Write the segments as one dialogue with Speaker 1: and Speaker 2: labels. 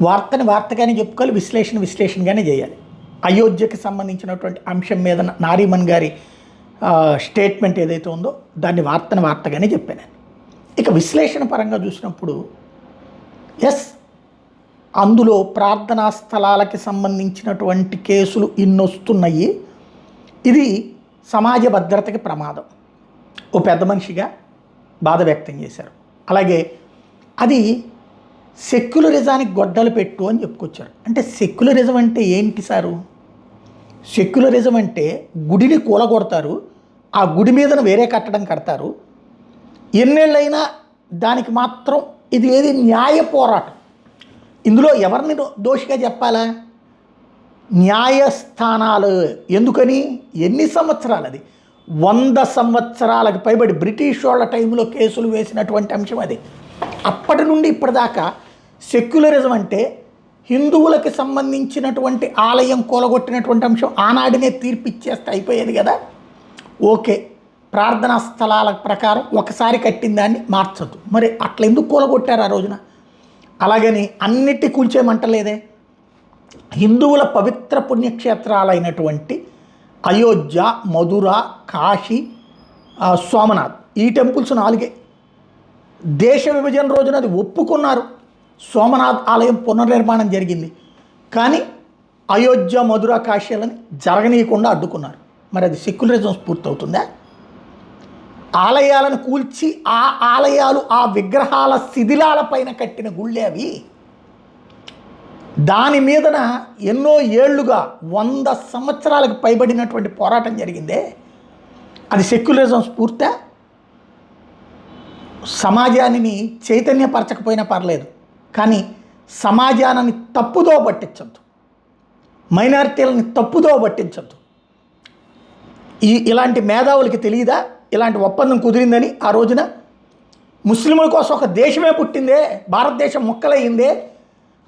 Speaker 1: వార్తని వార్తగానే చెప్పుకోవాలి, విశ్లేషణగానే చేయాలి. అయోధ్యకి సంబంధించినటువంటి అంశం మీద నారీమన్ గారి స్టేట్మెంట్ ఏదైతే ఉందో దాన్ని వార్తని వార్తగానే చెప్పాను నేను. ఇక విశ్లేషణ పరంగా చూసినప్పుడు ఎస్, అందులో ప్రార్థనా స్థలాలకి సంబంధించినటువంటి కేసులు ఇన్నొస్తున్నాయి. ఇది సమాజ భద్రతకి ప్రమాదం, ఓ పెద్ద మనిషిగా బాధ వ్యక్తం చేశారు. అలాగే అది సెక్యులరిజానికి గొడ్డలు పెట్టు అని చెప్పుకొచ్చారు. అంటే సెక్యులరిజం అంటే ఏంటి సారు? సెక్యులరిజం అంటే గుడిని కూలగొడతారు, ఆ గుడి మీదన వేరే కట్టడం కడతారు, ఎన్నేళ్ళైనా దానికి మాత్రం ఇది ఏది న్యాయ పోరాటం. ఇందులో ఎవరిని దోషిగా చెప్పాలా? న్యాయస్థానాలు. ఎందుకని? ఎన్ని సంవత్సరాలు అది? 100 సంవత్సరాలకు పైబడి బ్రిటిష్ వాళ్ళ టైంలో కేసులు వేసినటువంటి అంశం అది. అప్పటి నుండి ఇప్పటిదాకా సెక్యులరిజం అంటే హిందువులకి సంబంధించినటువంటి ఆలయం కూలగొట్టినటువంటి అంశం ఆనాడినే తీర్పిచ్చేస్తే అయిపోయేది కదా. ఓకే, ప్రార్థనా స్థలాల ప్రకారం ఒకసారి కట్టిన దాన్ని మార్చద్దు. మరి అట్లా ఎందుకు కూలగొట్టారు ఆ రోజున? అలాగని అన్నిటి కూల్చేయమంటలేదే. హిందువుల పవిత్ర పుణ్యక్షేత్రాలైనటువంటి అయోధ్య, మధుర, కాశీ, సోమనాథ్, ఈ టెంపుల్స్ 4. దేశ విభజన రోజున అది ఒప్పుకున్నారు. సోమనాథ్ ఆలయం పునర్నిర్మాణం జరిగింది, కానీ అయోధ్య, మధుర, కాశీలని జరగనీయకుండా అడ్డుకున్నారు. మరి అది సెక్యులరిజం స్ఫూర్తి అవుతుందా? ఆలయాలను కూల్చి ఆ ఆలయాలు, ఆ విగ్రహాల శిథిలాల పైన కట్టిన గుళ్ళే అవి. దాని మీదన ఎన్నో ఏళ్లుగా 100 సంవత్సరాలకు పైబడినటువంటి పోరాటం జరిగిందే, అది సెక్యులరిజం స్ఫూర్తే? సమాజాన్ని చైతన్యపరచకపోయినా పర్లేదు, కానీ సమాజాన్ని తప్పుదో పట్టించద్దు, మైనారిటీలని తప్పుదో పట్టించద్దు. ఇలాంటి మేధావులకి తెలియదా ఇలాంటి ఒప్పందం కుదిరిందని? ఆ రోజున ముస్లింల కోసం ఒక దేశమే పుట్టిందే, భారతదేశం ముక్కలయ్యిందే,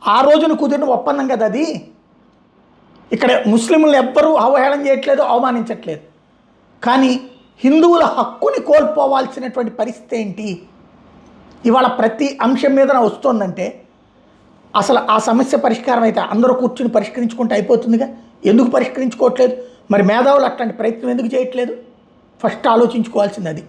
Speaker 1: ఆ రోజున కుదిరిన ఒప్పందం కదా అది. ఇక్కడ ముస్లింలను ఎవ్వరూ అవహేళన చేయట్లేదు, అవమానించట్లేదు, కానీ హిందువుల హక్కుని కోల్పోవాల్సినటువంటి పరిస్థితి ఏంటి? ఇవాళ ప్రతి అంశం మీద వస్తుందంటే అసలు ఆ సమస్య పరిష్కారం అయితే అందరూ కూర్చుని పరిష్కరించుకుంటే అయిపోతుందిగా. ఎందుకు పరిష్కరించుకోవట్లేదు? మరి మేధావులు అట్లాంటి ప్రయత్నం ఎందుకు చేయట్లేదు? ఫస్ట్ ఆలోచించుకోవాల్సింది అది.